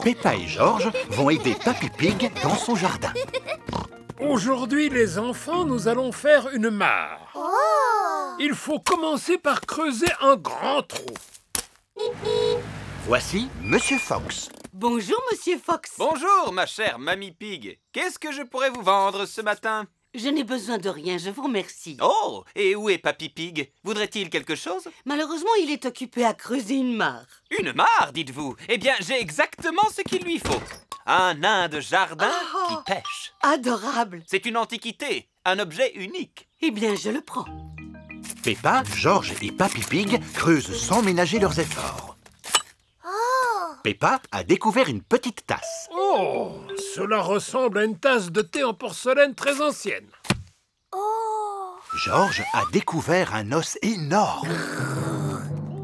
Peppa et George vont aider Papy Pig dans son jardin. Aujourd'hui, les enfants, nous allons faire une mare. Il faut commencer par creuser un grand trou. Voici Monsieur Fox. Bonjour, Monsieur Fox. Bonjour, ma chère Mamie Pig. Qu'est-ce que je pourrais vous vendre ce matin? Je n'ai besoin de rien, je vous remercie. Oh, et où est Papy Pig? Voudrait-il quelque chose? Malheureusement, il est occupé à creuser une mare. Une mare, dites-vous? Eh bien, j'ai exactement ce qu'il lui faut. Un nain de jardin qui pêche. Adorable. C'est une antiquité, un objet unique. Eh bien, je le prends. Peppa, George et Papy Pig creusent sans ménager leurs efforts. Peppa a découvert une petite tasse. Oh, cela ressemble à une tasse de thé en porcelaine très ancienne. George a découvert un os énorme.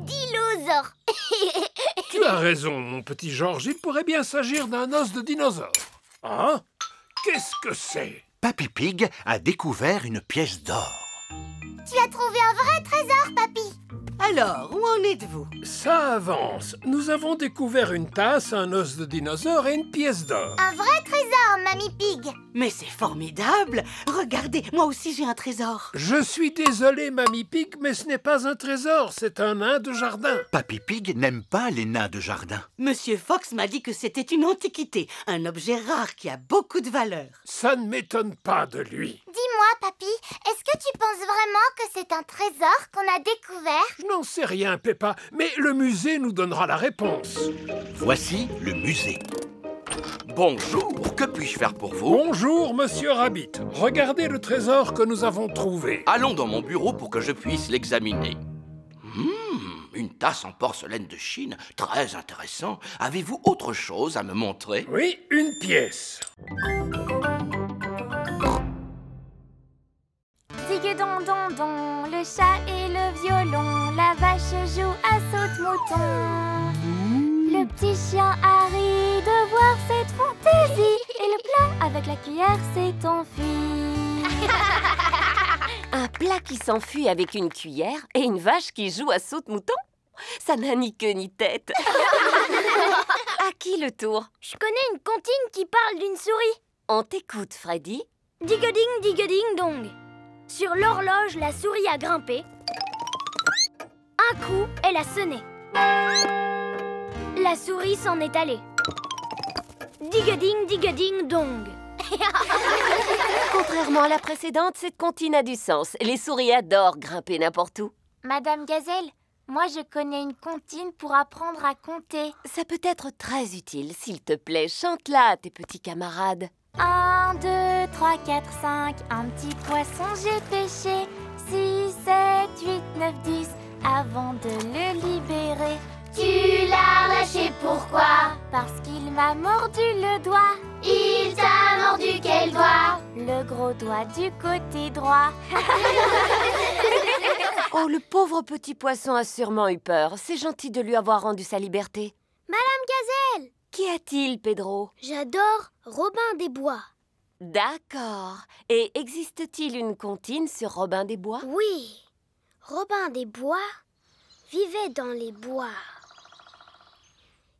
Dinosaure. Tu as raison, mon petit George. Il pourrait bien s'agir d'un os de dinosaure. Hein? Qu'est-ce que c'est? Papy Pig a découvert une pièce d'or. Tu as trouvé un vrai trésor, papy. Alors, où en êtes-vous? Ça avance. Nous avons découvert une tasse, un os de dinosaure et une pièce d'or. Un vrai trésor, Mamie Pig. Mais c'est formidable. Regardez, moi aussi j'ai un trésor. Je suis désolé, Mamie Pig, mais ce n'est pas un trésor, c'est un nain de jardin. Papy Pig n'aime pas les nains de jardin. Monsieur Fox m'a dit que c'était une antiquité, un objet rare qui a beaucoup de valeur. Ça ne m'étonne pas de lui. Dis-moi, papy, est-ce que tu penses vraiment que c'est un trésor qu'on a découvert? Je n'en sais rien, Peppa, mais le musée nous donnera la réponse. Voici le musée. Bonjour, que puis-je faire pour vous? Bonjour, Monsieur Rabbit. Regardez le trésor que nous avons trouvé. Allons dans mon bureau pour que je puisse l'examiner. Une tasse en porcelaine de Chine, très intéressant. Avez-vous autre chose à me montrer? Oui, une pièce. Digue-don-don-don, le chat et le violon, la vache joue à saute-mouton. Le petit chien Harry de voir cette fantaisie, et le plat avec la cuillère s'est enfui. Un plat qui s'enfuit avec une cuillère et une vache qui joue à saute-mouton? Ça n'a ni queue ni tête. À qui le tour? Je connais une comptine qui parle d'une souris. On t'écoute, Freddy. Digue-ding, dong. Sur l'horloge, la souris a grimpé. Un coup, elle a sonné. La souris s'en est allée. Digue-ding, dong. Contrairement à la précédente, cette comptine a du sens. Les souris adorent grimper n'importe où. Madame Gazelle, moi je connais une comptine pour apprendre à compter. Ça peut être très utile. S'il te plaît, chante-la à tes petits camarades. 1, 2, 3, 4, 5, un petit poisson j'ai pêché. 6, 7, 8, 9, 10, avant de le libérer. Tu l'as lâché, pourquoi? Parce qu'il m'a mordu le doigt. Il t'a mordu quel doigt? Le gros doigt du côté droit. Oh, le pauvre petit poisson a sûrement eu peur. C'est gentil de lui avoir rendu sa liberté. Madame Gazelle! Qu'y a-t-il, Pedro? J'adore Robin des Bois. D'accord. Et existe-t-il une comptine sur Robin des Bois? Oui, Robin des Bois vivait dans les bois.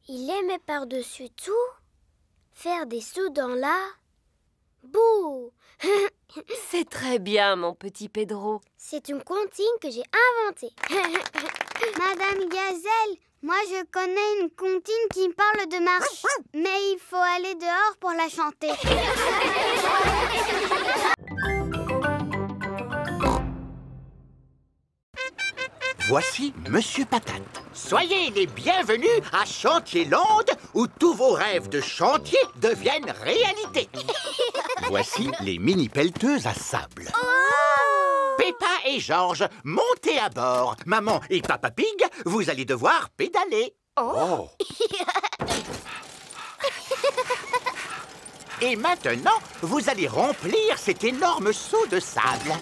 Il aimait par-dessus tout faire des sauts dans la boue. C'est très bien, mon petit Pedro. C'est une comptine que j'ai inventée. Madame Gazelle, moi je connais une comptine qui parle de marche, mais il faut aller dehors pour la chanter. Voici Monsieur Patate. Soyez les bienvenus à Chantier-Land, où tous vos rêves de chantier deviennent réalité. Voici les mini-pelleteuses à sable. Peppa et George, montez à bord. Maman et Papa Pig, vous allez devoir pédaler. Et maintenant, vous allez remplir cet énorme seau de sable.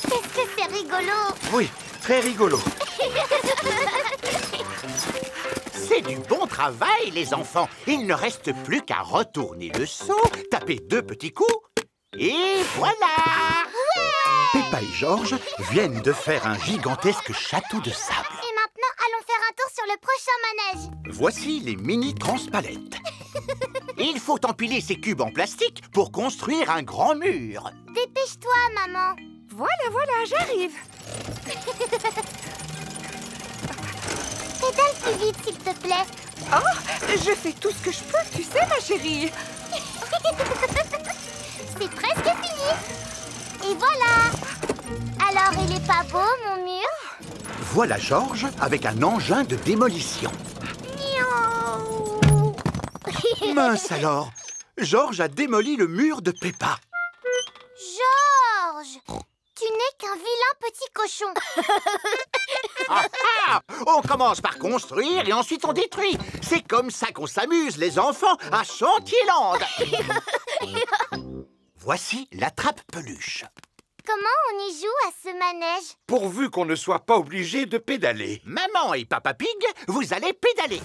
Qu'est-ce que c'est rigolo! Oui, très rigolo. C'est du bon travail, les enfants. Il ne reste plus qu'à retourner le seau, taper 2 petits coups, et voilà! Peppa et George viennent de faire un gigantesque château de sable. Et maintenant, allons faire un tour sur le prochain manège. Voici les mini transpalettes. Il faut empiler ces cubes en plastique pour construire un grand mur. Dépêche-toi, maman. Voilà, j'arrive. Pédale plus vite, s'il te plaît. Oh, je fais tout ce que je peux, tu sais, ma chérie. C'est presque fini. Et voilà. Alors, il est pas beau, mon mur? Voilà Georges avec un engin de démolition. Miaou. Mince alors, Georges a démoli le mur de Peppa. Georges, tu n'es qu'un vilain petit cochon. On commence par construire et ensuite on détruit. C'est comme ça qu'on s'amuse, les enfants, à Chantier-Land. Voici la trappe-peluche. Comment on y joue à ce manège? Pourvu qu'on ne soit pas obligé de pédaler. Maman et Papa Pig, vous allez pédaler.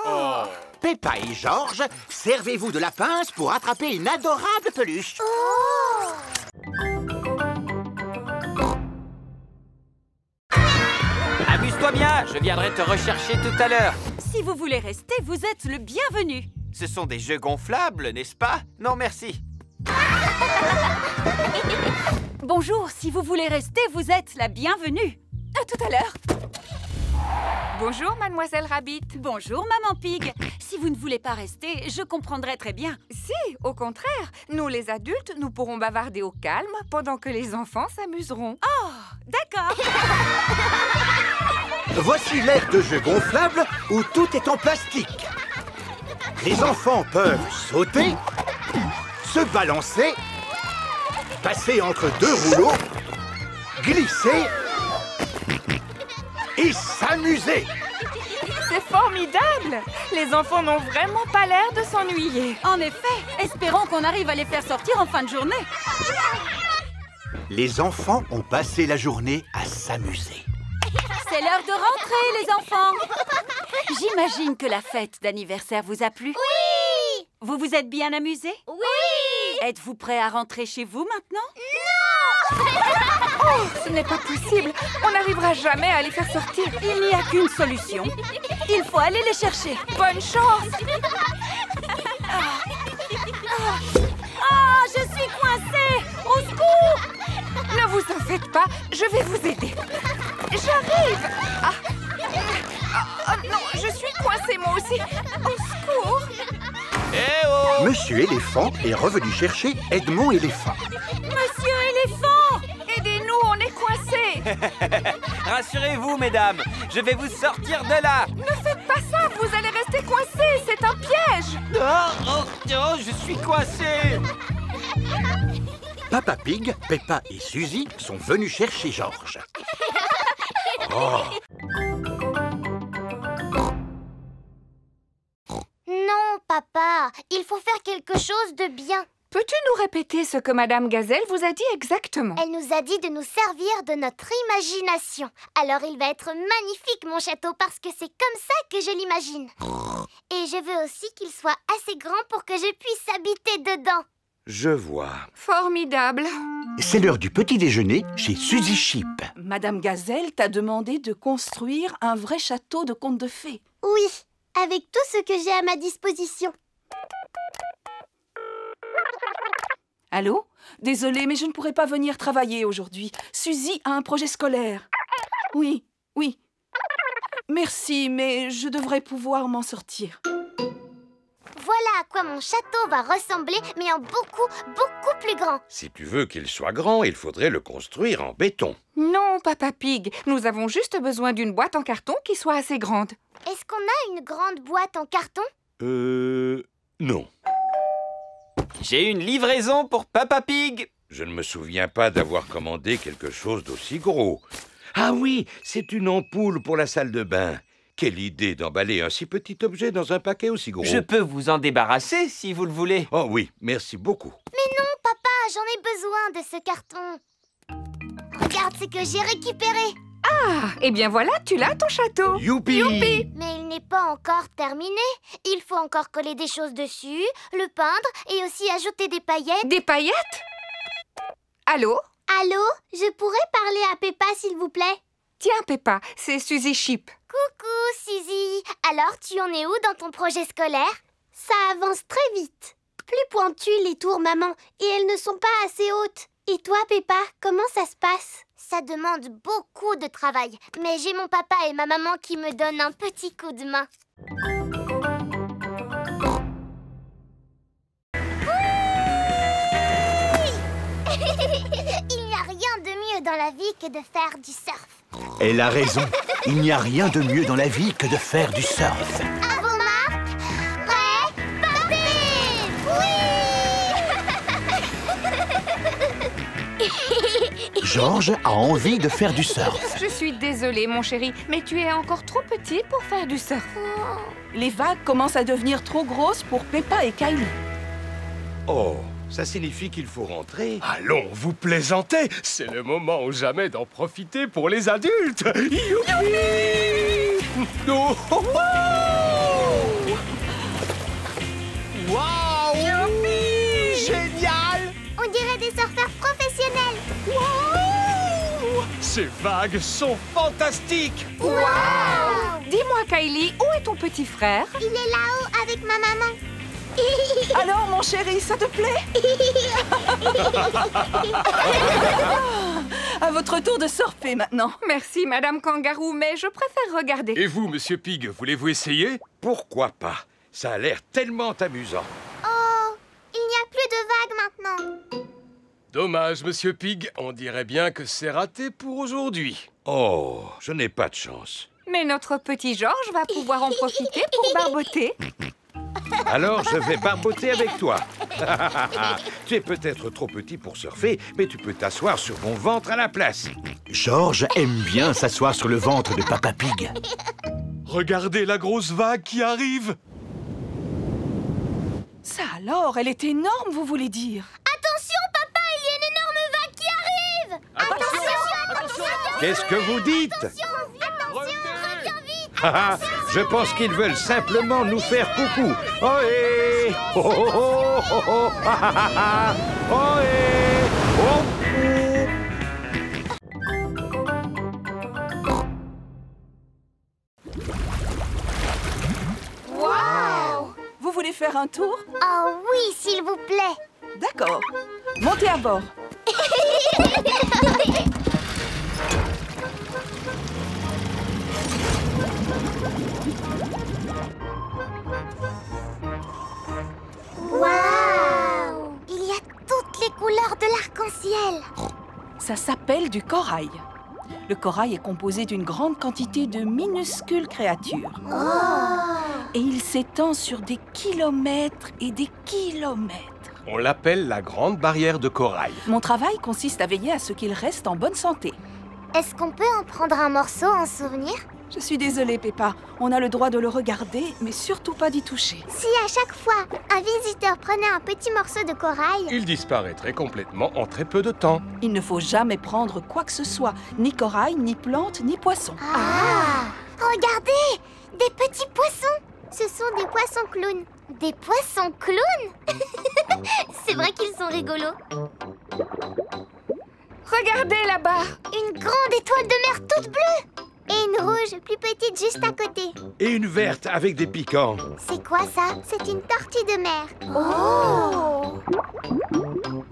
Oh. Peppa et Georges, servez-vous de la pince pour attraper une adorable peluche. Oh! Amuse-toi bien, je viendrai te rechercher tout à l'heure. Si vous voulez rester, vous êtes le bienvenu. Ce sont des jeux gonflables, n'est-ce pas? Non, merci. Bonjour, si vous voulez rester, vous êtes la bienvenue. À tout à l'heure. Bonjour, mademoiselle Rabbit. Bonjour, maman Pig. Si vous ne voulez pas rester, je comprendrai très bien. Si, au contraire, nous les adultes, nous pourrons bavarder au calme pendant que les enfants s'amuseront. Oh, d'accord. Voici l'aire de jeu gonflable où tout est en plastique. Les enfants peuvent sauter, se balancer, passer entre deux rouleaux, glisser et s'amuser. C'est formidable! Les enfants n'ont vraiment pas l'air de s'ennuyer. En effet, espérons qu'on arrive à les faire sortir en fin de journée. Les enfants ont passé la journée à s'amuser. C'est l'heure de rentrer, les enfants. J'imagine que la fête d'anniversaire vous a plu. Oui! Vous vous êtes bien amusés? Oui! Êtes-vous prêts à rentrer chez vous maintenant? Oh, ce n'est pas possible! On n'arrivera jamais à les faire sortir. Il n'y a qu'une solution. Il faut aller les chercher. Bonne chance! Ah, je suis coincée! Au secours! Ne vous en faites pas, je vais vous aider. J'arrive! Non, je suis coincée moi aussi. Au secours! Eh oh! Monsieur Éléphant est revenu chercher Edmond Éléphant. Monsieur éléphant! Aidez-nous, on est coincés! Rassurez-vous, mesdames, je vais vous sortir de là. Ne faites pas ça, vous allez rester coincés, c'est un piège! Oh, je suis coincé. Papa Pig, Peppa et Suzy sont venus chercher Georges. Oh. Non, papa, il faut faire quelque chose de bien. Peux-tu nous répéter ce que Madame Gazelle vous a dit exactement? Elle nous a dit de nous servir de notre imagination. Alors il va être magnifique, mon château, parce que c'est comme ça que je l'imagine. Et je veux aussi qu'il soit assez grand pour que je puisse habiter dedans. Je vois. Formidable! C'est l'heure du petit déjeuner chez Suzy Chip. Madame Gazelle t'a demandé de construire un vrai château de contes de fées. Oui, avec tout ce que j'ai à ma disposition. Allô? Désolée, mais je ne pourrai pas venir travailler aujourd'hui. Suzy a un projet scolaire. Oui. Merci, mais je devrais pouvoir m'en sortir. Voilà à quoi mon château va ressembler, mais en beaucoup, beaucoup plus grand. Si tu veux qu'il soit grand, il faudrait le construire en béton. Non, Papa Pig, nous avons juste besoin d'une boîte en carton qui soit assez grande. Est-ce qu'on a une grande boîte en carton? Non. J'ai une livraison pour Papa Pig. Je ne me souviens pas d'avoir commandé quelque chose d'aussi gros. Ah oui, c'est une ampoule pour la salle de bain. Quelle idée d'emballer un si petit objet dans un paquet aussi gros. Je peux vous en débarrasser si vous le voulez. Oh oui, merci beaucoup. Mais non, papa, j'en ai besoin de ce carton. Regarde ce que j'ai récupéré. Ah, eh bien voilà, tu l'as ton château. Youpi! Mais il n'est pas encore terminé. Il faut encore coller des choses dessus, le peindre et aussi ajouter des paillettes. Des paillettes? Allô? Allô? Je pourrais parler à Peppa, s'il vous plaît? Tiens, Peppa, c'est Suzy Chip. Coucou, Coucou, Suzy. Alors, tu en es où dans ton projet scolaire? Ça avance très vite. Plus pointues les tours, maman, et elles ne sont pas assez hautes. Et toi, Peppa, comment ça se passe? Ça demande beaucoup de travail, mais j'ai mon papa et ma maman qui me donnent un petit coup de main. Il n'y a rien de mieux dans la vie que de faire du surf. Elle a raison. Il n'y a rien de mieux dans la vie que de faire du surf. À vos marques, prêts, partez! Oui! Georges a envie de faire du surf. Je suis désolée, mon chéri, mais tu es encore trop petit pour faire du surf. Les vagues commencent à devenir trop grosses pour Peppa et Kylie. Oh, ça signifie qu'il faut rentrer. Allons, vous plaisantez. C'est le moment ou jamais d'en profiter pour les adultes. Youpi! Oh, oh, oh! Wow! Youpi! Génial! On dirait des surfeurs professionnels. Wow! Ces vagues sont fantastiques. Wow! Dis-moi, Kylie, où est ton petit frère? Il est là-haut avec ma maman. Alors, mon chéri, ça te plaît? À votre tour de surfer maintenant. Merci, Madame Kangaroo, mais je préfère regarder. Et vous, Monsieur Pig, voulez-vous essayer? Pourquoi pas? Ça a l'air tellement amusant. Oh, il n'y a plus de vagues maintenant. Dommage, Monsieur Pig. On dirait bien que c'est raté pour aujourd'hui. Oh, je n'ai pas de chance. Mais notre petit Georges va pouvoir en profiter pour barboter. Alors, je vais barboter avec toi. Tu es peut-être trop petit pour surfer, mais tu peux t'asseoir sur mon ventre à la place. Georges aime bien s'asseoir sur le ventre de Papa Pig. Regardez la grosse vague qui arrive. Ça alors, elle est énorme, vous voulez dire? Attention, papa, il y a une énorme vague qui arrive. Attention. Qu'est-ce que vous dites? Attention, reviens vite. Je pense qu'ils veulent simplement nous faire coucou. Ohé! Oh, oh, oh, oh, oh, ah, ah, ah, ohé! Oh, Wow! Vous voulez faire un tour? Oh oui, s'il vous plaît. D'accord. Montez à bord. Waouh! Il y a toutes les couleurs de l'arc-en-ciel. Ça s'appelle du corail. Le corail est composé d'une grande quantité de minuscules créatures. Et il s'étend sur des kilomètres et des kilomètres. On l'appelle la grande barrière de corail. Mon travail consiste à veiller à ce qu'il reste en bonne santé. Est-ce qu'on peut en prendre un morceau en souvenir? Je suis désolée, Peppa. On a le droit de le regarder, mais surtout pas d'y toucher. Si à chaque fois, un visiteur prenait un petit morceau de corail... Il disparaîtrait complètement en très peu de temps. Il ne faut jamais prendre quoi que ce soit. Ni corail, ni plante, ni poisson. Ah! Regardez! Des petits poissons! Ce sont des poissons clowns. Des poissons clowns? C'est vrai qu'ils sont rigolos. Regardez là-bas! Une grande étoile de mer toute bleue! Et une rouge plus petite juste à côté. et une verte avec des piquants. C'est quoi ça? C'est une tortue de mer. Oh!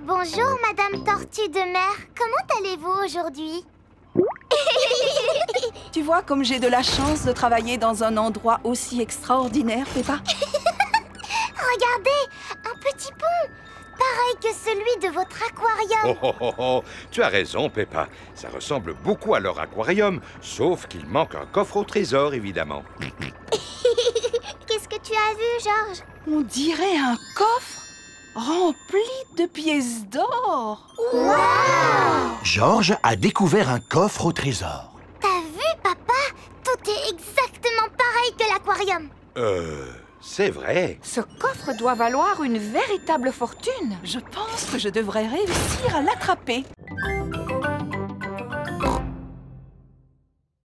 Bonjour, Madame Tortue de mer. Comment allez-vous aujourd'hui? Tu vois comme j'ai de la chance de travailler dans un endroit aussi extraordinaire, Peppa. Regardez, un petit pont, pareil que celui de votre aquarium. Oh, oh, oh, oh. Tu as raison, Peppa. Ça ressemble beaucoup à leur aquarium, sauf qu'il manque un coffre au trésor, évidemment. Qu'est-ce que tu as vu, Georges? On dirait un coffre rempli de pièces d'or. Wow! Georges a découvert un coffre au trésor. T'as vu, papa? Tout est exactement pareil que l'aquarium. C'est vrai. Ce coffre doit valoir une véritable fortune. Je pense que je devrais réussir à l'attraper.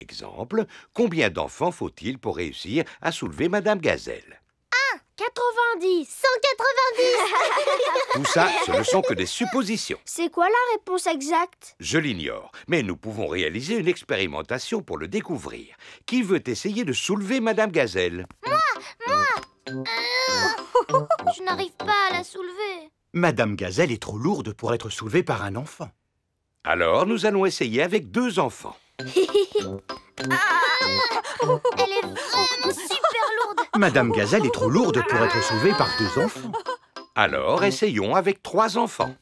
Exemple, combien d'enfants faut-il pour réussir à soulever Madame Gazelle? 90. 190. Tout ça, ce ne sont que des suppositions. C'est quoi la réponse exacte? Je l'ignore, mais nous pouvons réaliser une expérimentation pour le découvrir. Qui veut essayer de soulever Madame Gazelle? Moi Je n'arrive pas à la soulever. Madame Gazelle est trop lourde pour être soulevée par un enfant. Alors, nous allons essayer avec 2 enfants. Elle est vraiment super lourde. Madame Gazelle est trop lourde pour être soulevée par 2 enfants. Alors, essayons avec 3 enfants.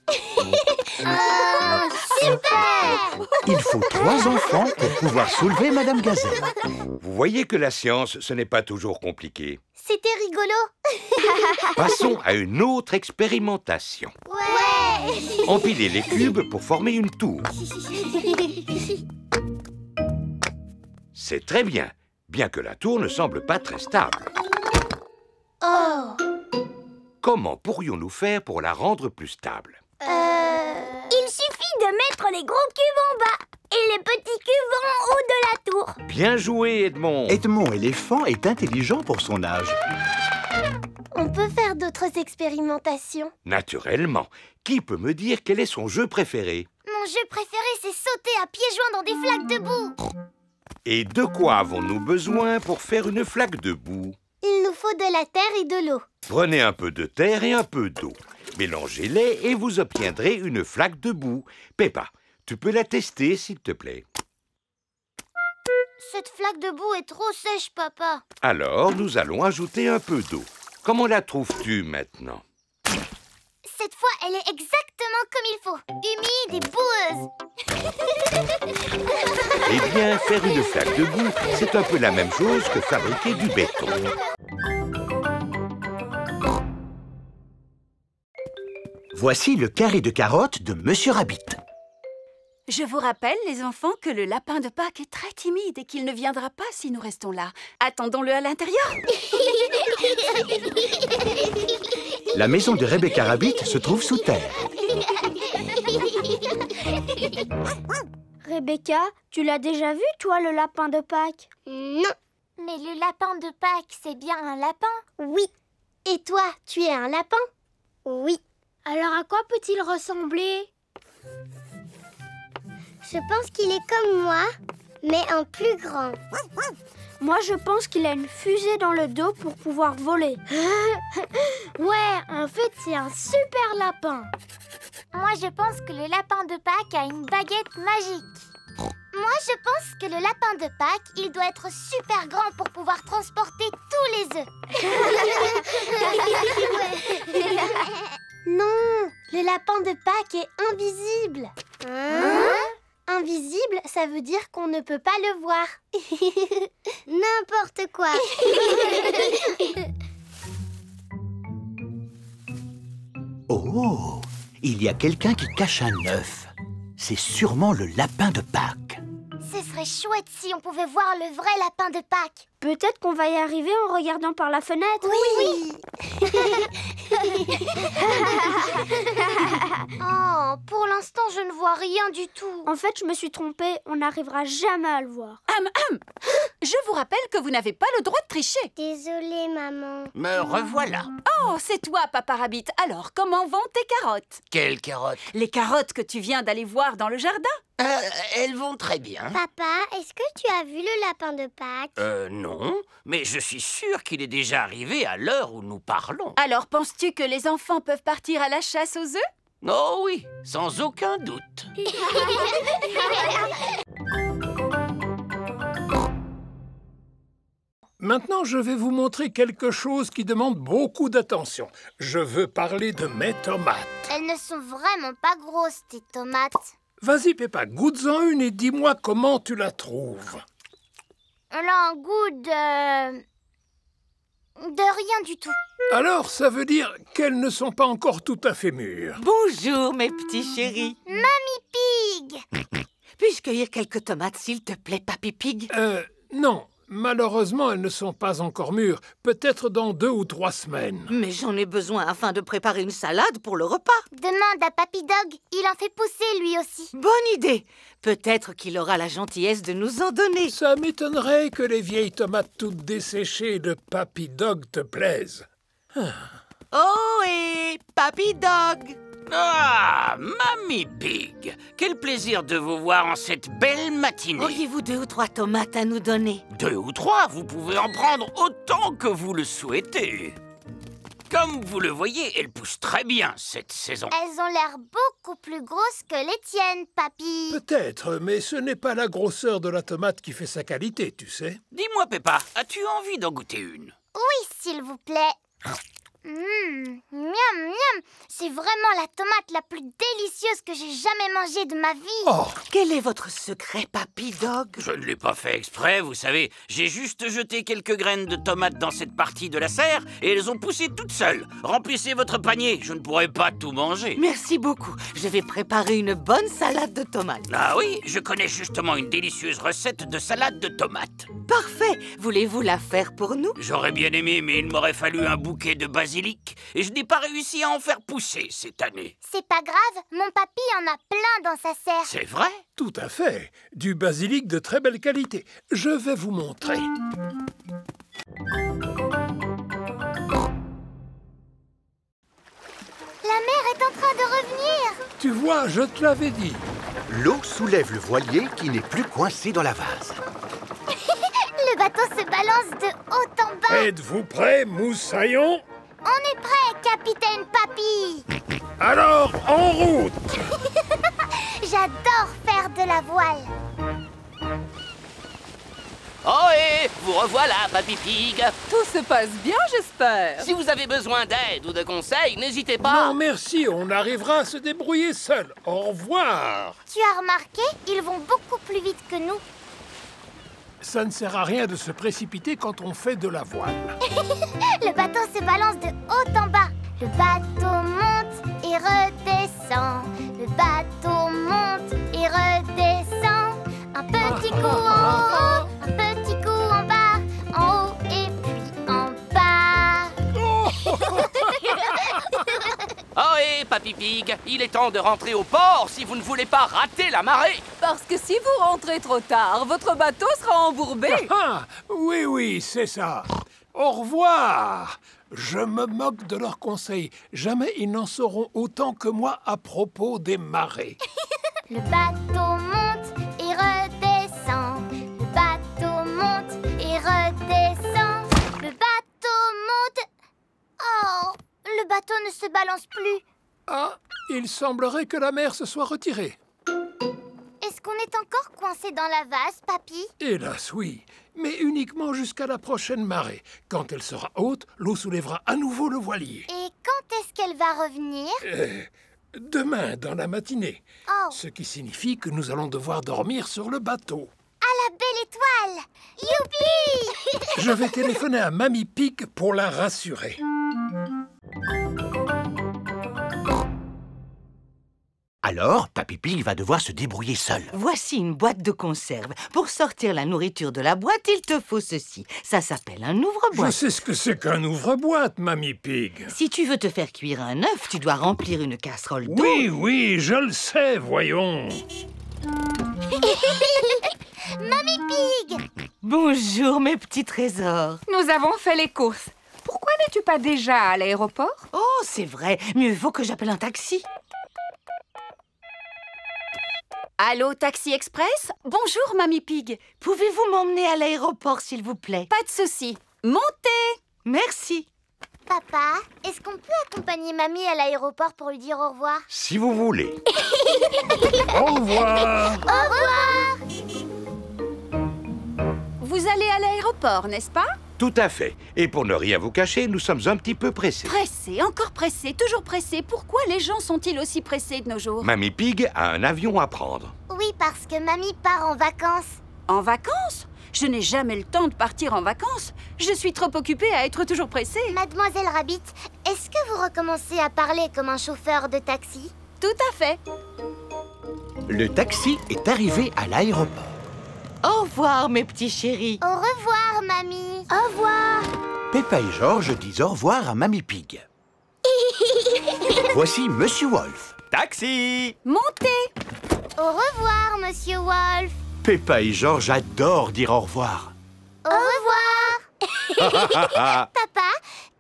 Super. Il faut 3 enfants pour pouvoir soulever Madame Gazelle. Vous voyez que la science, ce n'est pas toujours compliqué. C'était rigolo. Passons à une autre expérimentation. Ouais. Empilez les cubes pour former une tour. C'est très bien, bien que la tour ne semble pas très stable. Oh. Comment pourrions-nous faire pour la rendre plus stable? Il suffit de mettre les gros cubes en bas et les petits cubes en haut de la tour. Bien joué, Edmond. Edmond éléphant est intelligent pour son âge. On peut faire d'autres expérimentations. Naturellement. Qui peut me dire quel est son jeu préféré? Mon jeu préféré, c'est sauter à pieds joints dans des flaques de boue. Et de quoi avons-nous besoin pour faire une flaque de boue? Il nous faut de la terre et de l'eau. Prenez un peu de terre et un peu d'eau. Mélangez-les et vous obtiendrez une flaque de boue. Peppa, tu peux la tester, s'il te plaît. Cette flaque de boue est trop sèche, papa. Alors, nous allons ajouter un peu d'eau. Comment la trouves-tu maintenant? Cette fois, elle est exactement comme il faut. Humide et boueuse. Eh bien, faire une flaque de boue, c'est un peu la même chose que fabriquer du béton. Voici le carré de carottes de Monsieur Rabbit. Je vous rappelle, les enfants, que le lapin de Pâques est très timide et qu'il ne viendra pas si nous restons là. Attendons-le à l'intérieur. La maison de Rebecca Rabbit se trouve sous terre. Rebecca, tu l'as déjà vu, toi, le lapin de Pâques? Non. Mais le lapin de Pâques, c'est bien un lapin? Oui. Et toi, tu es un lapin? Oui. Alors à quoi peut-il ressembler? Je pense qu'il est comme moi, mais en plus grand. Moi, je pense qu'il a une fusée dans le dos pour pouvoir voler. Ouais, en fait, c'est un super lapin. Moi, je pense que le lapin de Pâques a une baguette magique. Moi, je pense que le lapin de Pâques, il doit être super grand pour pouvoir transporter tous les œufs. Non, le lapin de Pâques est invisible. Invisible, ça veut dire qu'on ne peut pas le voir. N'importe quoi. Oh, il y a quelqu'un qui cache un œuf. C'est sûrement le lapin de Pâques. Ce serait chouette si on pouvait voir le vrai lapin de Pâques. Peut-être qu'on va y arriver en regardant par la fenêtre. Oui. Oh, pour l'instant, je ne vois rien du tout. En fait, je me suis trompée. On n'arrivera jamais à le voir. Je vous rappelle que vous n'avez pas le droit de tricher. Désolée, maman. Me revoilà. Oh, c'est toi, Papa Rabbit. Alors, comment vont tes carottes? Quelles carottes? Les carottes que tu viens d'aller voir dans le jardin? Elles vont très bien. Papa, est-ce que tu as vu le lapin de Pâques? Non, mais je suis sûr qu'il est déjà arrivé à l'heure où nous parlons. Alors, penses-tu que les enfants peuvent partir à la chasse aux œufs? Oh oui, sans aucun doute. Maintenant, je vais vous montrer quelque chose qui demande beaucoup d'attention. Je veux parler de mes tomates. Elles ne sont vraiment pas grosses, tes tomates. Vas-y, Peppa, goûte-en une et dis-moi comment tu la trouves. Elle a un goût de rien du tout. Alors, ça veut dire qu'elles ne sont pas encore tout à fait mûres. Bonjour, mes petits chéris. Mamie Pig! Puis-je cueillir quelques tomates, s'il te plaît, Papy Pig? Non. Malheureusement, elles ne sont pas encore mûres. Peut-être dans 2 ou 3 semaines. Mais j'en ai besoin afin de préparer une salade pour le repas. Demande à Papy Dog. Il en fait pousser, lui aussi. Bonne idée. Peut-être qu'il aura la gentillesse de nous en donner. Ça m'étonnerait que les vieilles tomates toutes desséchées de Papy Dog te plaisent. Oh, et Papy Dog! Ah, Mamie Pig, quel plaisir de vous voir en cette belle matinée. Auriez-vous 2 ou 3 tomates à nous donner? 2 ou 3, vous pouvez en prendre autant que vous le souhaitez. Comme vous le voyez, elles poussent très bien cette saison. Elles ont l'air beaucoup plus grosses que les tiennes, Papy. Peut-être, mais ce n'est pas la grosseur de la tomate qui fait sa qualité, tu sais. Dis-moi, Peppa, as-tu envie d'en goûter une? Oui, s'il vous plaît. Miam, miam. C'est vraiment la tomate la plus délicieuse que j'ai jamais mangée de ma vie. Oh, quel est votre secret, Papy Dog? Je ne l'ai pas fait exprès, vous savez. J'ai juste jeté quelques graines de tomates dans cette partie de la serre et elles ont poussé toutes seules. Remplissez votre panier, je ne pourrai pas tout manger. Merci beaucoup. Je vais préparer une bonne salade de tomates. Ah oui, je connais justement une délicieuse recette de salade de tomates. Parfait. Voulez-vous la faire pour nous? J'aurais bien aimé, mais il m'aurait fallu un bouquet de basilic et je n'ai pas réussi à en faire pousser cette année. C'est pas grave, mon papy en a plein dans sa serre. C'est vrai? Tout à fait. Du basilic de très belle qualité. Je vais vous montrer. La mer est en train de revenir. Tu vois, je te l'avais dit. L'eau soulève le voilier qui n'est plus coincé dans la vase. Le bateau se balance de haut en bas. Êtes-vous prêts, moussaillon? On est prêt, capitaine Papy. Alors, en route. J'adore faire de la voile. Oh et vous revoilà, Papy Pig. Tout se passe bien, j'espère. Si vous avez besoin d'aide ou de conseils, n'hésitez pas. Non, merci, on arrivera à se débrouiller seul. Au revoir. Tu as remarqué, ils vont beaucoup plus vite que nous. Ça ne sert à rien de se précipiter quand on fait de la voile. Le bateau se balance de haut en bas. Le bateau monte et redescend. Le bateau monte et redescend. Un petit coup en haut, un petit coup en bas, en haut et puis en bas. Oh et Papy Pig, il est temps de rentrer au port si vous ne voulez pas rater la marée. Parce que si vous rentrez trop tard, votre bateau sera embourbé. Ah, oui, oui, c'est ça. Au revoir. Je me moque de leurs conseils. Jamais ils n'en sauront autant que moi à propos des marées. Le bateau monte et redescend. Le bateau monte et redescend. Le bateau monte... Oh, le bateau ne se balance plus. Ah, il semblerait que la mer se soit retirée. Est-ce qu'on est encore coincé dans la vase, Papy? Hélas, oui. Mais uniquement jusqu'à la prochaine marée. Quand elle sera haute, l'eau soulèvera à nouveau le voilier. Et quand est-ce qu'elle va revenir? Demain, dans la matinée. Oh. Ce qui signifie que nous allons devoir dormir sur le bateau. À la belle étoile! Youpi! Je vais téléphoner à Mamie Pig pour la rassurer. Alors, Papy Pig va devoir se débrouiller seul. Voici une boîte de conserve. Pour sortir la nourriture de la boîte, il te faut ceci. Ça s'appelle un ouvre-boîte. Je sais ce que c'est qu'un ouvre-boîte, Mamie Pig. Si tu veux te faire cuire un œuf, tu dois remplir une casserole d'eau. Oui, oui, je le sais, voyons. Mamie Pig! Bonjour, mes petits trésors. Nous avons fait les courses. Pourquoi n'es-tu pas déjà à l'aéroport? Oh, c'est vrai. Mieux vaut que j'appelle un taxi. Allô, Taxi Express? Bonjour, Mamie Pig. Pouvez-vous m'emmener à l'aéroport, s'il vous plaît? Pas de souci. Montez! Merci. Papa, est-ce qu'on peut accompagner Mamie à l'aéroport pour lui dire au revoir? Si vous voulez. Au revoir. Au revoir! Vous allez à l'aéroport, n'est-ce pas? Tout à fait. Et pour ne rien vous cacher, nous sommes un petit peu pressés. Pressé, encore pressé, toujours pressé. Pourquoi les gens sont-ils aussi pressés de nos jours? Mamie Pig a un avion à prendre. Oui, parce que Mamie part en vacances. En vacances? Je n'ai jamais le temps de partir en vacances. Je suis trop occupée à être toujours pressée. Mademoiselle Rabbit, est-ce que vous recommencez à parler comme un chauffeur de taxi? Tout à fait. Le taxi est arrivé à l'aéroport. Au revoir, mes petits chéris. Au revoir, Mamie. Au revoir. Peppa et George disent au revoir à Mamie Pig. Voici Monsieur Wolf. Taxi! Montez! Au revoir, Monsieur Wolf. Peppa et George adorent dire au revoir. Au revoir. Papa,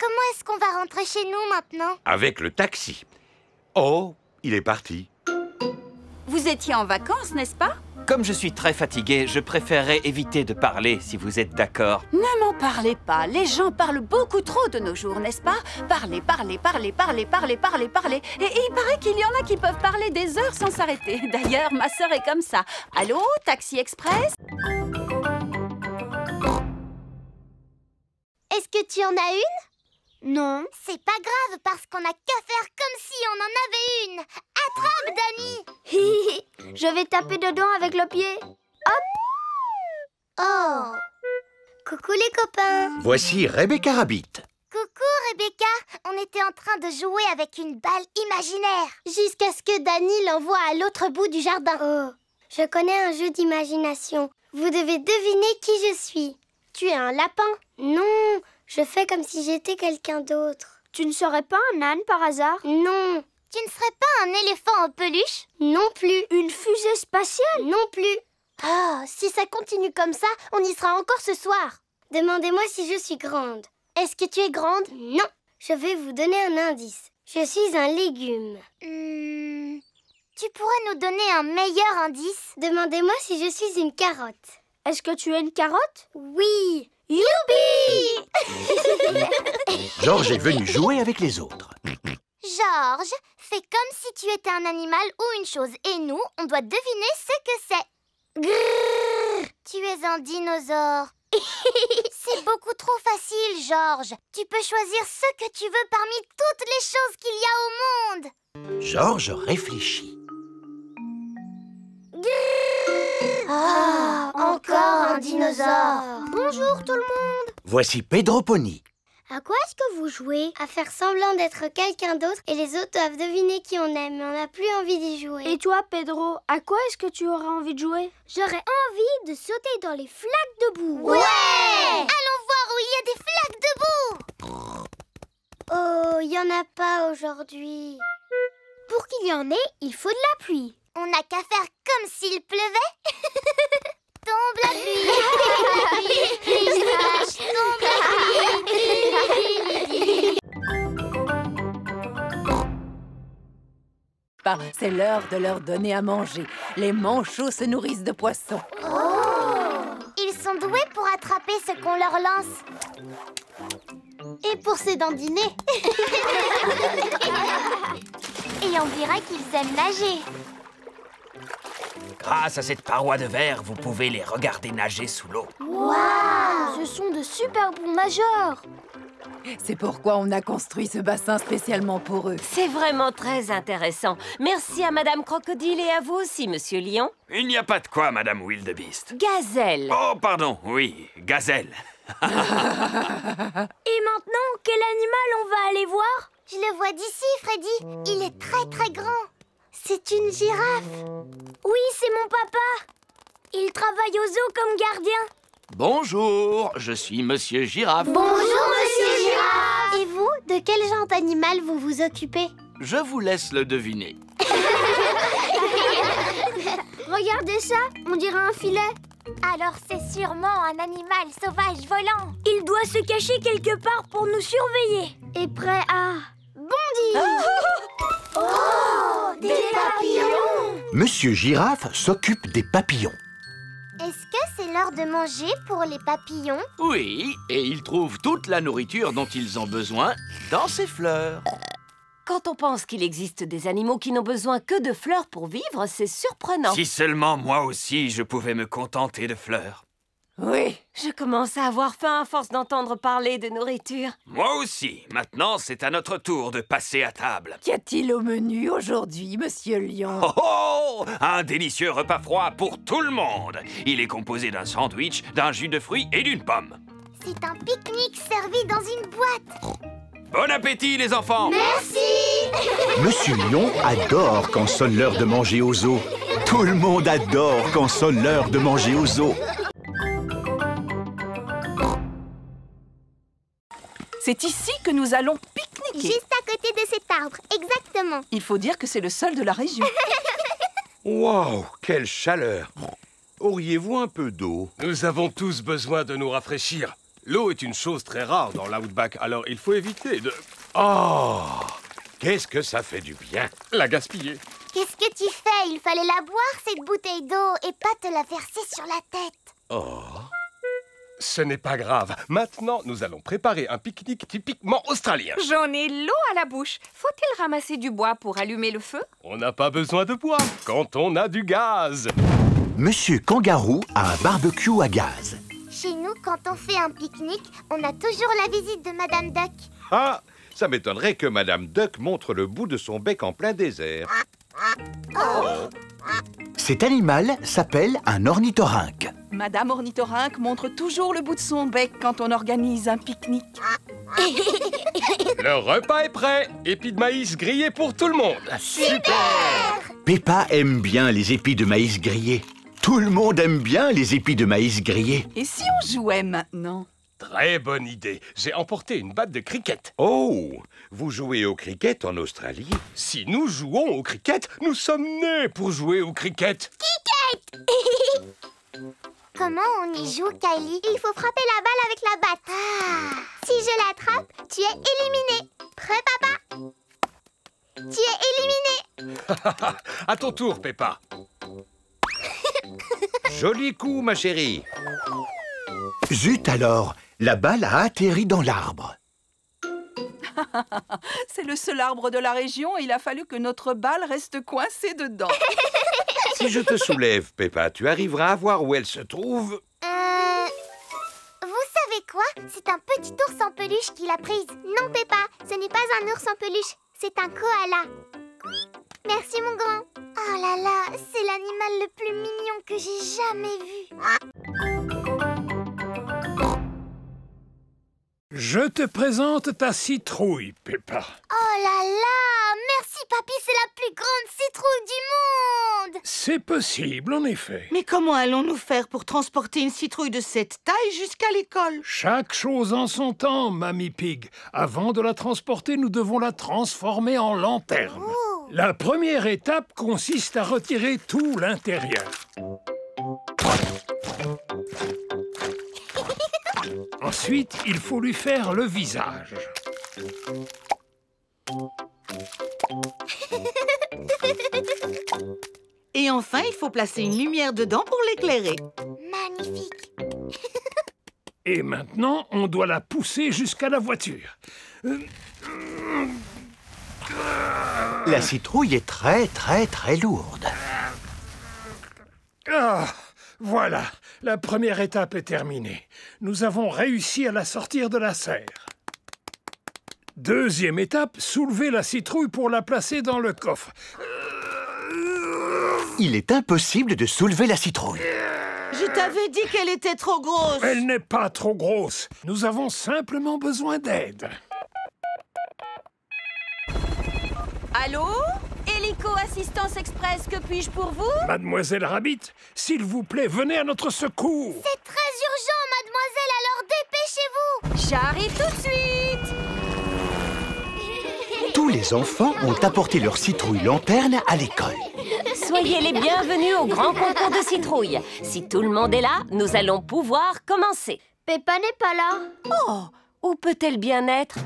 comment est-ce qu'on va rentrer chez nous maintenant? Avec le taxi. Oh, il est parti. Vous étiez en vacances, n'est-ce pas? Comme je suis très fatigué, je préférerais éviter de parler, si vous êtes d'accord. Ne m'en parlez pas. Les gens parlent beaucoup trop de nos jours, n'est-ce pas? Parler, parler, parler, parler, parler, parler, parler. Et il paraît qu'il y en a qui peuvent parler des heures sans s'arrêter. D'ailleurs, ma sœur est comme ça. Allô, Taxi Express? Est-ce que tu en as une? Non. C'est pas grave, parce qu'on n'a qu'à faire comme si on en avait une. Attrape, Dani. Je vais taper dedans avec le pied. Hop. Oh. Coucou les copains. Voici Rebecca Rabbit. Coucou Rebecca. On était en train de jouer avec une balle imaginaire. Jusqu'à ce que Dani l'envoie à l'autre bout du jardin. Oh. Je connais un jeu d'imagination. Vous devez deviner qui je suis. Tu es un lapin? Non, je fais comme si j'étais quelqu'un d'autre. Tu ne serais pas un âne par hasard? Non. Tu ne serais pas un éléphant en peluche? Non plus. Une fusée spatiale? Non plus. Ah, si ça continue comme ça, on y sera encore ce soir. Demandez-moi si je suis grande. Est-ce que tu es grande? Non. Je vais vous donner un indice. Je suis un légume. Tu pourrais nous donner un meilleur indice? Demandez-moi si je suis une carotte. Est-ce que tu es une carotte? Oui. Youpi! Georges est venu jouer avec les autres. Georges, fais comme si tu étais un animal ou une chose. Et nous, on doit deviner ce que c'est. Grrr, tu es un dinosaure. C'est beaucoup trop facile, Georges. Tu peux choisir ce que tu veux parmi toutes les choses qu'il y a au monde. Georges réfléchit. Ah, encore un dinosaure. Bonjour tout le monde. Voici Pedro Pony. À quoi est-ce que vous jouez? À faire semblant d'être quelqu'un d'autre et les autres doivent deviner qui on aime, mais on n'a plus envie d'y jouer. Et toi, Pedro, à quoi est-ce que tu auras envie de jouer? J'aurais envie de sauter dans les flaques de boue. Ouais! Allons voir où il y a des flaques de boue. Oh, il n'y en a pas aujourd'hui. Pour qu'il y en ait, il faut de la pluie. On n'a qu'à faire comme s'il pleuvait. Tombe la pluie, tombe la pluie. C'est l'heure de leur donner à manger. Les manchots se nourrissent de poissons. Oh! Ils sont doués pour attraper ce qu'on leur lance. Et pour se dandiner. Et on dirait qu'ils aiment nager. Grâce à cette paroi de verre, vous pouvez les regarder nager sous l'eau. Waouh! Ce sont de super bons nageurs. C'est pourquoi on a construit ce bassin spécialement pour eux. C'est vraiment très intéressant. Merci à Madame Crocodile et à vous aussi, Monsieur Lion. Il n'y a pas de quoi, Madame Wildebeest. Gazelle. Oh, pardon, oui, gazelle. Et maintenant, quel animal on va aller voir? Je le vois d'ici, Freddy. Il est très très grand. C'est une girafe. Oui, c'est mon papa. Il travaille au zoo comme gardien. Bonjour, je suis Monsieur Girafe. Bonjour, Monsieur Girafe. Et vous, de quel genre d'animal vous vous occupez? Je vous laisse le deviner. Regardez ça, on dirait un filet. Alors c'est sûrement un animal sauvage volant. Il doit se cacher quelque part pour nous surveiller. Et prêt à bondir. Oh, des papillons. Monsieur Girafe s'occupe des papillons. Est-ce que c'est l'heure de manger pour les papillons? Oui, et ils trouvent toute la nourriture dont ils ont besoin dans ces fleurs. Quand on pense qu'il existe des animaux qui n'ont besoin que de fleurs pour vivre, c'est surprenant. Si seulement moi aussi je pouvais me contenter de fleurs. Oui, je commence à avoir faim à force d'entendre parler de nourriture. Moi aussi. Maintenant, c'est à notre tour de passer à table. Qu'y a-t-il au menu aujourd'hui, Monsieur Lion? Oh oh! Un délicieux repas froid pour tout le monde. Il est composé d'un sandwich, d'un jus de fruits et d'une pomme. C'est un pique-nique servi dans une boîte. Bon appétit, les enfants! Merci! Monsieur Lion adore quand sonne l'heure de manger au zoo. Tout le monde adore quand sonne l'heure de manger au zoo. C'est ici que nous allons pique-niquer. Juste à côté de cet arbre, exactement. Il faut dire que c'est le seul de la région. Waouh, quelle chaleur! Auriez-vous un peu d'eau? Nous avons tous besoin de nous rafraîchir. L'eau est une chose très rare dans l'Outback, alors il faut éviter de... Oh, qu'est-ce que ça fait du bien. La gaspiller. Qu'est-ce que tu fais? Il fallait la boire, cette bouteille d'eau, et pas te la verser sur la tête. Oh. Ce n'est pas grave. Maintenant, nous allons préparer un pique-nique typiquement australien. J'en ai l'eau à la bouche. Faut-il ramasser du bois pour allumer le feu? On n'a pas besoin de bois quand on a du gaz. Monsieur Kangaroo a un barbecue à gaz. Chez nous, quand on fait un pique-nique, on a toujours la visite de Madame Duck. Ah, ça m'étonnerait que Madame Duck montre le bout de son bec en plein désert. Oh. Cet animal s'appelle un ornithorynque. Madame Ornithorynque montre toujours le bout de son bec quand on organise un pique-nique. Le repas est prêt. Épis de maïs grillés pour tout le monde. Super! Peppa aime bien les épis de maïs grillés. Tout le monde aime bien les épis de maïs grillés. Et si on jouait maintenant? Très bonne idée. J'ai emporté une batte de cricket. Oh, vous jouez au cricket en Australie? Si nous jouons au cricket, nous sommes nés pour jouer au cricket. Cricket! Comment on y joue, Kylie? Il faut frapper la balle avec la batte. Ah. Si je l'attrape, tu es éliminé. Prêt, papa? Tu es éliminé. À ton tour, Peppa. Joli coup, ma chérie. Zut alors, la balle a atterri dans l'arbre. C'est le seul arbre de la région et il a fallu que notre balle reste coincée dedans. Si je te soulève, Peppa, tu arriveras à voir où elle se trouve? Vous savez quoi? C'est un petit ours en peluche qui l'a prise. Non, Peppa, ce n'est pas un ours en peluche, c'est un koala. Merci, mon grand. Oh là là, c'est l'animal le plus mignon que j'ai jamais vu. Je te présente ta citrouille, Peppa. Oh là là! Merci, papy, c'est la plus grande citrouille du monde! C'est possible, en effet. Mais comment allons-nous faire pour transporter une citrouille de cette taille jusqu'à l'école? Chaque chose en son temps, Mamie Pig. Avant de la transporter, nous devons la transformer en lanterne. Oh. La première étape consiste à retirer tout l'intérieur. Ensuite, il faut lui faire le visage. Et enfin, il faut placer une lumière dedans pour l'éclairer. Magnifique! Et maintenant, on doit la pousser jusqu'à la voiture. La citrouille est très, très, très lourde. Ah, voilà, la première étape est terminée. Nous avons réussi à la sortir de la serre. Deuxième étape, soulever la citrouille pour la placer dans le coffre. Il est impossible de soulever la citrouille. Je t'avais dit qu'elle était trop grosse. Elle n'est pas trop grosse. Nous avons simplement besoin d'aide. Allô? Hélico Assistance Express, que puis-je pour vous? Mademoiselle Rabbit, s'il vous plaît, venez à notre secours. C'est très urgent, mademoiselle, alors dépêchez-vous! J'arrive tout de suite! Tous les enfants ont apporté leur citrouille lanterne à l'école. Soyez les bienvenus au grand concours de citrouilles. Si tout le monde est là, nous allons pouvoir commencer. Peppa n'est pas là. Oh, où peut-elle bien être?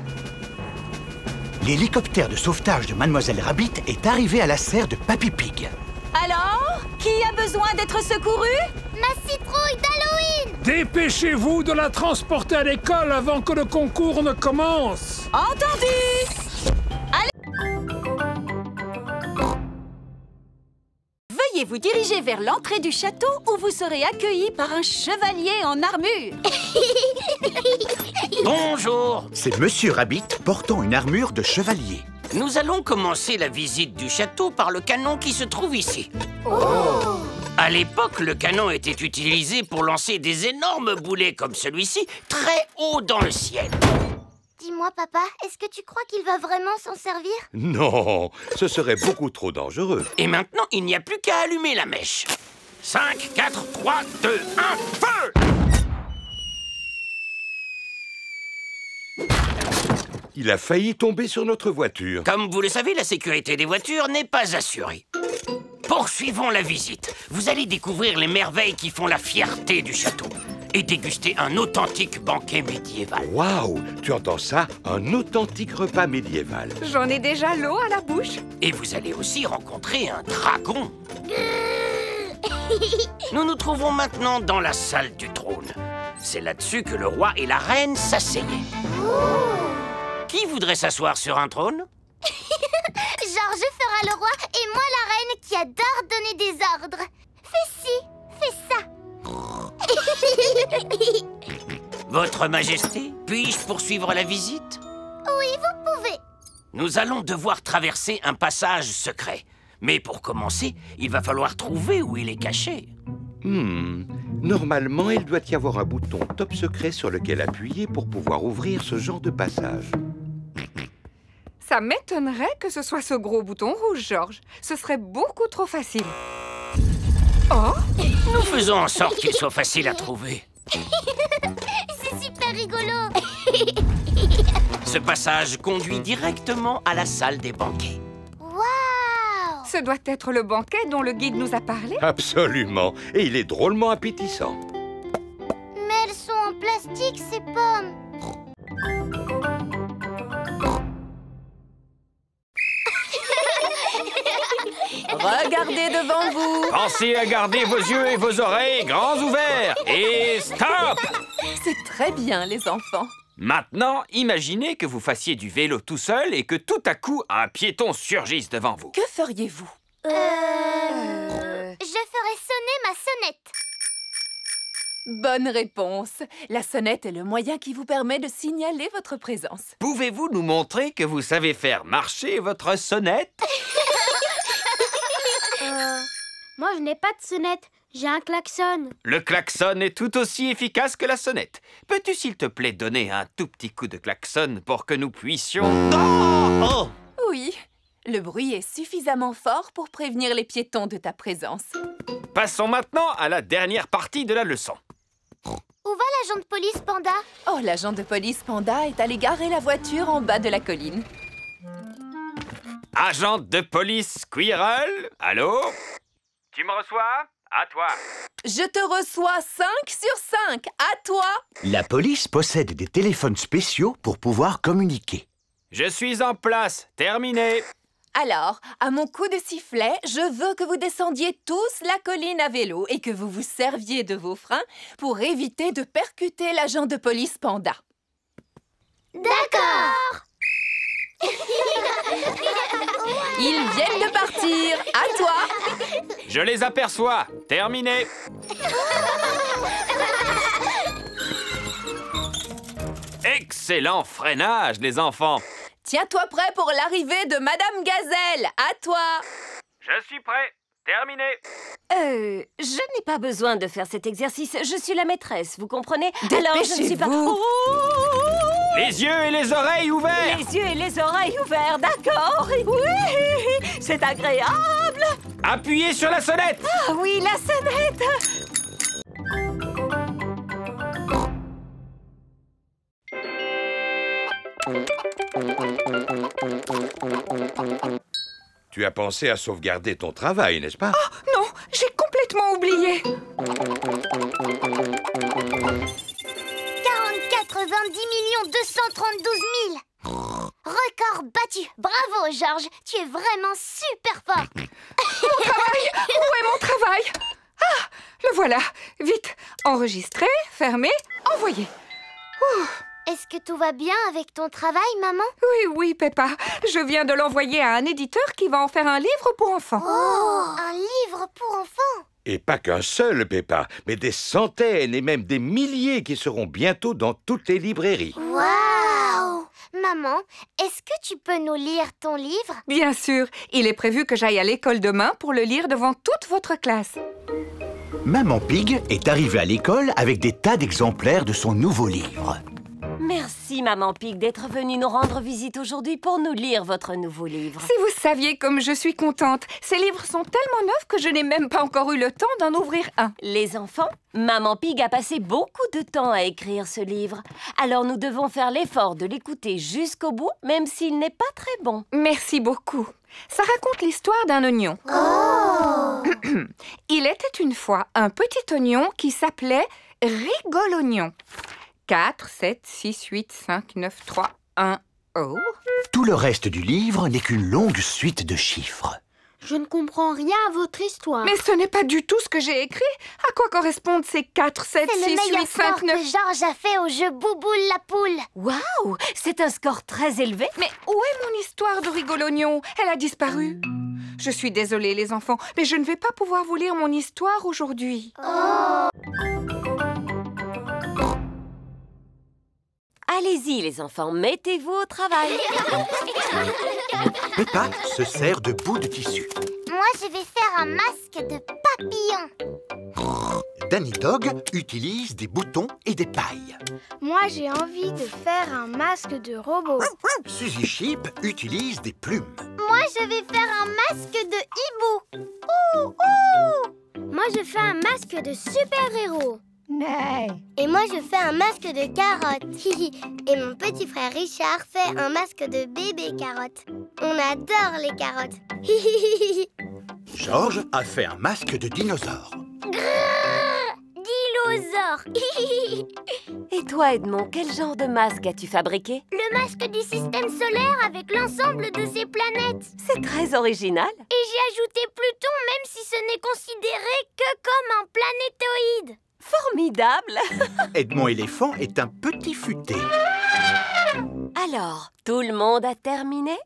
L'hélicoptère de sauvetage de Mademoiselle Rabbit est arrivé à la serre de Papy Pig. Alors? Qui a besoin d'être secouru? Ma citrouille d'Halloween! Dépêchez-vous de la transporter à l'école avant que le concours ne commence. Entendu! Veuillez vous diriger vers l'entrée du château où vous serez accueillis par un chevalier en armure. Bonjour! C'est Monsieur Rabbit portant une armure de chevalier. Nous allons commencer la visite du château par le canon qui se trouve ici. Oh! À l'époque, le canon était utilisé pour lancer des énormes boulets comme celui-ci, très haut dans le ciel. Dis-moi, papa, est-ce que tu crois qu'il va vraiment s'en servir? Non, ce serait beaucoup trop dangereux. Et maintenant, il n'y a plus qu'à allumer la mèche. 5, 4, 3, 2, 1, feu! Il a failli tomber sur notre voiture. Comme vous le savez, la sécurité des voitures n'est pas assurée. Poursuivons la visite. Vous allez découvrir les merveilles qui font la fierté du château. et déguster un authentique banquet médiéval. Waouh! Tu entends ça? Un authentique repas médiéval. J'en ai déjà l'eau à la bouche. Et vous allez aussi rencontrer un dragon. Nous nous trouvons maintenant dans la salle du trône. C'est là-dessus que le roi et la reine s'asseyaient. Qui voudrait s'asseoir sur un trône? Georges fera le roi et moi la reine qui adore donner des ordres. Fais ci, fais ça. Votre Majesté, puis-je poursuivre la visite? Oui, vous pouvez. Nous allons devoir traverser un passage secret. Mais pour commencer, il va falloir trouver où il est caché. Normalement, il doit y avoir un bouton top secret sur lequel appuyer pour pouvoir ouvrir ce genre de passage. Ça m'étonnerait que ce soit ce gros bouton rouge, Georges. Ce serait beaucoup trop facile. Oh! Nous faisons en sorte qu'il soit facile à trouver. C'est super rigolo. Ce passage conduit directement à la salle des banquets. Waouh! Ce doit être le banquet dont le guide nous a parlé. Absolument. Et il est drôlement appétissant. Mais elles sont en plastique, ces pommes. Regardez devant vous. Pensez à garder vos yeux et vos oreilles grands ouverts. Et stop! C'est très bien, les enfants. Maintenant, imaginez que vous fassiez du vélo tout seul et que tout à coup, un piéton surgisse devant vous. Que feriez-vous? Je ferai sonner ma sonnette. Bonne réponse. La sonnette est le moyen qui vous permet de signaler votre présence. Pouvez-vous nous montrer que vous savez faire marcher votre sonnette? Moi, je n'ai pas de sonnette. J'ai un klaxon. Le klaxon est tout aussi efficace que la sonnette. Peux-tu, s'il te plaît, donner un tout petit coup de klaxon pour que nous puissions... Oh! Oui, le bruit est suffisamment fort pour prévenir les piétons de ta présence. Passons maintenant à la dernière partie de la leçon. Où va l'agent de police Panda? Oh, l'agent de police Panda est allé garer la voiture en bas de la colline. Agent de police Squirrel, allô? Tu me reçois? À toi. Je te reçois 5 sur 5. À toi. La police possède des téléphones spéciaux pour pouvoir communiquer. Je suis en place. Terminé. Alors, à mon coup de sifflet, je veux que vous descendiez tous la colline à vélo et que vous vous serviez de vos freins pour éviter de percuter l'agent de police Panda. D'accord. Ils viennent de partir. À toi. Je les aperçois. Terminé. Excellent freinage, les enfants. Tiens-toi prêt pour l'arrivée de Madame Gazelle. À toi. Je suis prêt. Terminé. Je n'ai pas besoin de faire cet exercice. Je suis la maîtresse, vous comprenez? Alors je ne suis pas... Dépêchez-vous. Les yeux et les oreilles ouverts. Les yeux et les oreilles ouverts, d'accord? Oui, c'est agréable. Appuyez sur la sonnette. Ah oui, la sonnette. Tu as pensé à sauvegarder ton travail, n'est-ce pas? Oh, non, j'ai complètement oublié. 44 20 232 000. Record battu. Bravo, Georges. Tu es vraiment super fort. Mon travail. Où est mon travail? Ah, le voilà. Vite, enregistrer, fermer, envoyer. Est-ce que tout va bien avec ton travail, maman? Oui, Peppa. Je viens de l'envoyer à un éditeur qui va en faire un livre pour enfants. Oh, un livre pour enfants? Et pas qu'un seul, Peppa, mais des centaines et même des milliers qui seront bientôt dans toutes les librairies. Waouh! Maman, est-ce que tu peux nous lire ton livre? Bien sûr. Il est prévu que j'aille à l'école demain pour le lire devant toute votre classe. Maman Pig est arrivée à l'école avec des tas d'exemplaires de son nouveau livre. Merci, Maman Pig, d'être venue nous rendre visite aujourd'hui pour nous lire votre nouveau livre. Si vous saviez comme je suis contente. Ces livres sont tellement neufs que je n'ai même pas encore eu le temps d'en ouvrir un. Les enfants, Maman Pig a passé beaucoup de temps à écrire ce livre. Alors nous devons faire l'effort de l'écouter jusqu'au bout, même s'il n'est pas très bon. Merci beaucoup. Ça raconte l'histoire d'un oignon. Oh! Il était une fois un petit oignon qui s'appelait Rigolognon. 4, 7, 6, 8, 5, 9, 3, 1, oh. Tout le reste du livre n'est qu'une longue suite de chiffres. Je ne comprends rien à votre histoire. Mais ce n'est pas du tout ce que j'ai écrit. À quoi correspondent ces 4, 7, 6, 8, 5, 9... que Georges a fait au jeu Bouboule la poule. Waouh, c'est un score très élevé. Mais où est mon histoire de Rigolognon? Elle a disparu. Je suis désolée, les enfants, mais je ne vais pas pouvoir vous lire mon histoire aujourd'hui. Oh. Allez-y, les enfants, mettez-vous au travail. Peppa se sert de bouts de tissu. Moi, je vais faire un masque de papillon. Danny Dog utilise des boutons et des pailles. Moi, j'ai envie de faire un masque de robot. Suzy Sheep utilise des plumes. Moi, je vais faire un masque de hibou. Ouh, ouh. Moi, je fais un masque de super-héros. Et moi, je fais un masque de carotte. Et mon petit frère Richard fait un masque de bébé carotte. On adore les carottes. Georges a fait un masque de dinosaure. Dinosaure. Et toi, Edmond, quel genre de masque as-tu fabriqué? Le masque du système solaire avec l'ensemble de ses planètes. C'est très original. Et j'ai ajouté Pluton, même si ce n'est considéré que comme un planétoïde. Formidable. Edmond éléphant est un petit futé. Alors, tout le monde a terminé?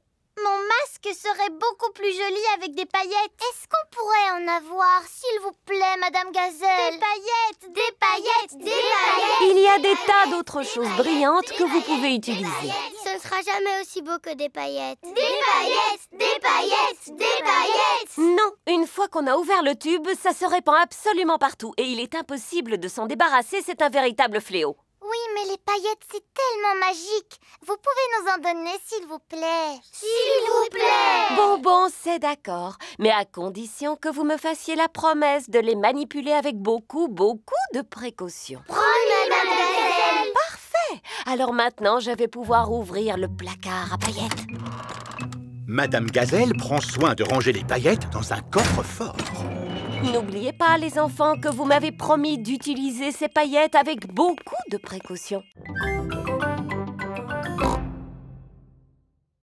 Mon masque serait beaucoup plus joli avec des paillettes. Est-ce qu'on pourrait en avoir, s'il vous plaît, Madame Gazelle? Des paillettes, des paillettes, des paillettes. Il y a des tas d'autres choses brillantes que vous pouvez utiliser. Ce ne sera jamais aussi beau que des paillettes. Des paillettes, des paillettes, des paillettes. Non, une fois qu'on a ouvert le tube, ça se répand absolument partout. Et il est impossible de s'en débarrasser, c'est un véritable fléau. Oui, mais les paillettes, c'est tellement magique. Vous pouvez nous en donner, s'il vous plaît. S'il vous plaît. Bon, c'est d'accord. Mais à condition que vous me fassiez la promesse de les manipuler avec beaucoup de précautions. Promis, Madame Gazelle. Parfait. Alors maintenant, je vais pouvoir ouvrir le placard à paillettes. Madame Gazelle prend soin de ranger les paillettes dans un coffre-fort. N'oubliez pas, les enfants, que vous m'avez promis d'utiliser ces paillettes avec beaucoup de précautions.